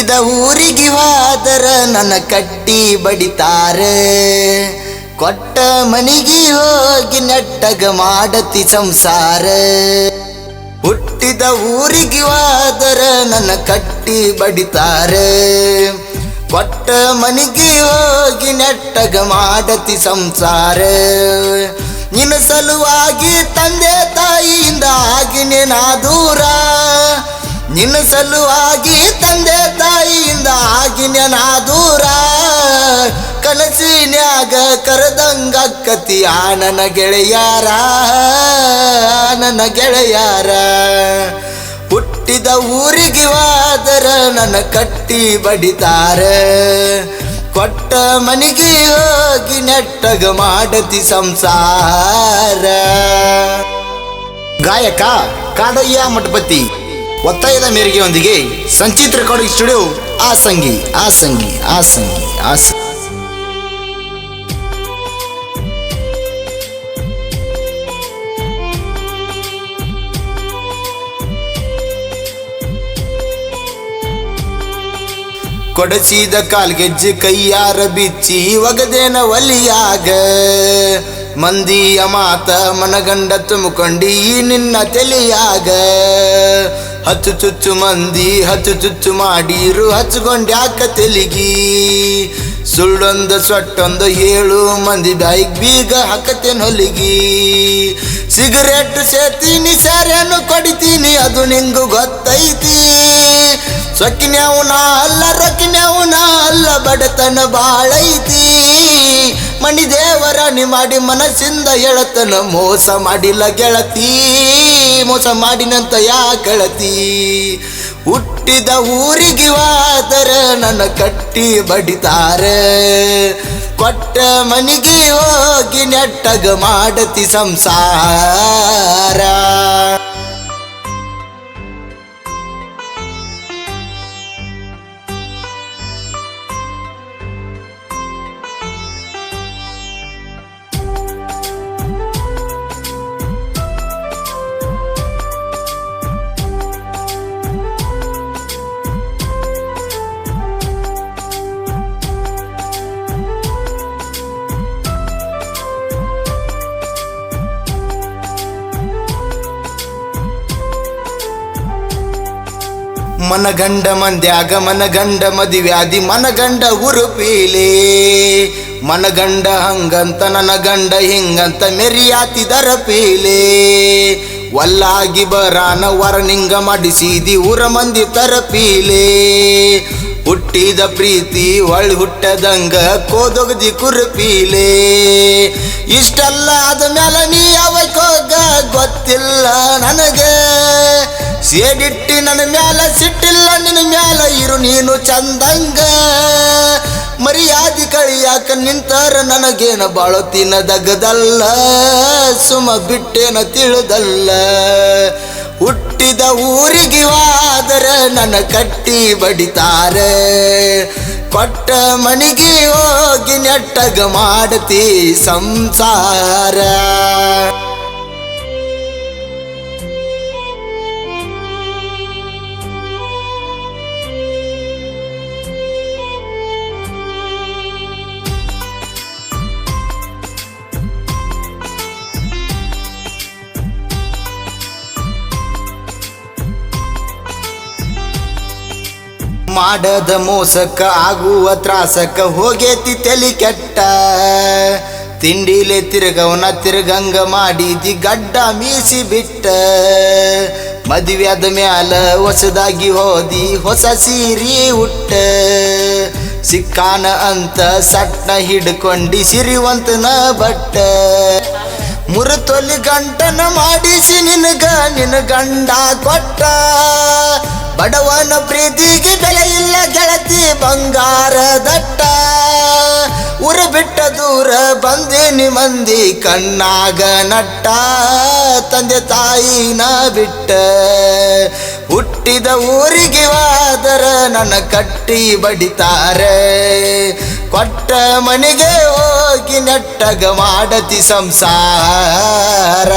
ಹುಟ್ಟಿದ ಊರಿಗೆ ಹೋದರ ನನ್ನ ಕಟ್ಟಿ ಬಡಿತಾರೆ, ಕೊಟ್ಟ ಮನಿಗೆ ಹೋಗಿ ನೆಟ್ಟಗ ಮಾಡತಿ ಸಂಸಾರ. ಹುಟ್ಟಿದ ಊರಿಗೆ ಹೋದರ ನನ್ನ ಕಟ್ಟಿ ಬಡಿತಾರೆ, ಕೊಟ್ಟ ಮನಿಗೆ ಹೋಗಿ ನೆಟ್ಟಗ ಮಾಡತಿ ಸಂಸಾರ. ನಿನ್ನ ಸಲುವಾಗಿ ತಂದೆ ತಾಯಿಯಿಂದ ಆಗಿನೇ ನಾ ದೂರ, ನಿನ್ನ ಸಲುವಾಗಿ ತಂದೆ ತಾಯಿಯಿಂದ ಆಗಿನೇ ನಾ ದೂರ. ಕನಸಿನ್ಯಾಗ ಕರೆದಂಗಕ್ಕತಿಯ ನನ್ನ ಗೆಳೆಯಾರ, ನನ್ನ ಗೆಳೆಯಾರ. ಹುಟ್ಟಿದ ಊರಿಗೆ ಹೋದರ ನನ್ನ ಕಟ್ಟಿ ಬಡಿತಾರೆ, ಕೊಟ್ಟ ಮನಿಗೆ ಹೋಗಿ ನೆಟ್ಟಗ ಮಾಡತಿ ಸಂಸಾರ. ಗಾಯಕ ಕಾಡಯ್ಯ ಮಠಪತಿ ಒತ್ತಾಯದ ಮೇರೆಗೆಯೊಂದಿಗೆ ಸಂಚಿತ್ ರೆಕಾರ್ಡಿಂಗ್ ಸ್ಟುಡಿಯೋ ಆಸಂಗಿ ಆಸಂಗಿ ಆಸಂಗಿ ಆಸಂಗಿ. ಕೊಡಸಿದ ಕಾಲ್ಗೆಜ್ಜೆ ಕೈಯಾರ ಬಿಚ್ಚಿ ಒಗದೇನ ಒಲಿಯಾಗ, ಮಂದಿಯ ಮಾತ ಮನಗಂಡ ತುಂಬಿಕೊಂಡಿ ನಿನ್ನ ತಲೆಯಾಗ. ಹಚ್ಚು ಚುಚ್ಚು ಮಂದಿ ಹಚ್ಚು ಚುಚ್ಚು ಮಾಡಿರು ಹಚ್ಕೊಂಡ್ಯಾಕ ತೆಲಿಗಿ. ಸುಳ್ಳೊಂದು ಸೊಟ್ಟೊಂದು 7 ಮಂದಿ ಬಾಯಿಗೆ ಬೀಗ ಹಾಕತೇನು ಹೊಲಿಗಿ. ಸಿಗರೇಟ್ ಸೇತೀನಿ ಸ್ಯಾರೇನು ಕೊಡಿತೀನಿ ಅದು ನಿಂಗು ಗೊತ್ತೈತಿ. ಸೊಕ್ಕಿನ್ಯಾವುನ ಅಲ್ಲ ರೊಕ್ಕಿನ್ಯಾವುನ ಅಲ್ಲ ಬಡತನ ಬಾಳೈತಿ. ಮಣಿ ದೇವರಾಣಿ ಮಾಡಿ ಮನಸ್ಸಿಂದ ಎಳತನ ಮೋಸ ಮಾಡಿಲ್ಲ ಗೆಳತಿ, ಮೋಸ ಮಾಡಿನಂತ ಯಾ ಗೆಳತಿ. ಹುಟ್ಟಿದ ಊರಿಗೆ ಹೋದರ ನನ್ನ ಕಟ್ಟಿ ಬಡಿತಾರೆ, ಕೊಟ್ಟ ಮನಿಗೆ ಹೋಗಿ ನೆಟ್ಟಗ ಮಾಡತಿ ಸಂಸಾರ. ಮನಗಂಡ ಮಂದ್ಯಾಗ ಮನಗಂಡ ಮದಿವ್ಯಾದಿ ಮನಗಂಡ ಉರುಪೀಲೆ. ಮನಗಂಡ ಹಂಗಂತ ನನ್ನ ಗಂಡ ಹಿಂಗಂತ ಮೆರಿಯಾತಿದರ ಪೀಲೆ. ವಲ್ಲಾಗಿ ಬರಾನ ವರನಿಂಗ ಮಾಡಿಸಿದಿ ಊರ ಮಂದಿ ತರಪೀಲೆ. ಹುಟ್ಟಿದ ಪ್ರೀತಿ ಒಳ್ಳಿ ಹುಟ್ಟದಂಗ ಕೋದೊಗದಿ ಕುರುಪೀಲೆ. ಇಷ್ಟೆಲ್ಲ ಆದ ಮ್ಯಾಲ ನೀ ಯಾವಕ್ಕೋಗ ಗೊತ್ತಿಲ್ಲ ನನಗ. ಸೇಡಿಟ್ಟಿ ನನ್ನ ಮ್ಯಾಲ ಸಿಟ್ಟಿಲ್ಲ ನಿನ್ನ ಮ್ಯಾಲ ಇರು ನೀನು ಚಂದಂಗ. ಮರ್ಯಾದಿ ಕಳಿಯಾಕ ನಿಂತಾರ ನನಗೇನ ಬಾಳೋತಿನ ದಗದಲ್ಲ, ಸುಮ ಬಿಟ್ಟೇನ ತಿಳಿದಲ್ಲ. ಹುಟ್ಟಿದ ಊರಿಗೆ ಹೋದರ ನನ್ನ ಕಟ್ಟಿ ಬಡಿತಾರೆ, ಕೊಟ್ಟ ಮನಿಗೆ ಹೋಗಿ ನೆಟ್ಟಗ ಮಾಡತಿ ಸಂಸಾರ. ಮಾಡದ ಮೋಸಕ್ಕ ಆಗುವ ತ್ರಾಸಕ್ಕ ಹೋಗೇತಿ ತಲಿ ಕೆಟ್ಟ. ತಿಂಡಿಲೆ ತಿರುಗವನ ತಿರುಗಂಗ ಮಾಡಿದಿ ಗಡ್ಡ ಮೀಸಿ ಬಿಟ್ಟ. ಮದುವೆಯಾದ ಮ್ಯಾಲ ಹೊಸದಾಗಿ ಹೋದಿ ಹೊಸ ಸೀರಿ ಉಟ್ಟ. ಸಿಕ್ಕಾನ ಅಂತ ಸಟ್ನ ಹಿಡ್ಕೊಂಡಿ ಸಿರಿವಂತನ ಬಟ್ಟ. ಮುರುತೊಲಿ ಗಂಟನ ಮಾಡಿಸಿ ನಿನಗ ನಿನ್ನ ಗಂಡ ಕೊಟ್ಟ. ಬಡವನ ಪ್ರೀತಿಗೆ ಬೆಲೆ ಇಲ್ಲ ಗೆಳತಿ ಬಂಗಾರ ದಟ್ಟ. ಊರ ಬಿಟ್ಟ ದೂರ ಬಂದೇನಿ ಮಂದಿ ಕಣ್ಣಾಗ ನಟ್ಟ. ತಂದೆ ತಾಯಿನ ಬಿಟ್ಟ ಹುಟ್ಟಿದ ಊರಿಗೆ ಹೋದರ ನನ್ನ ಕಟ್ಟಿ ಬಡಿತಾರೆ. ಕೊಟ್ಟ ಮನೆಗೆ ಹೋಗಿ ನೆಟ್ಟಗ ಮಾಡತಿ ಸಂಸಾರ.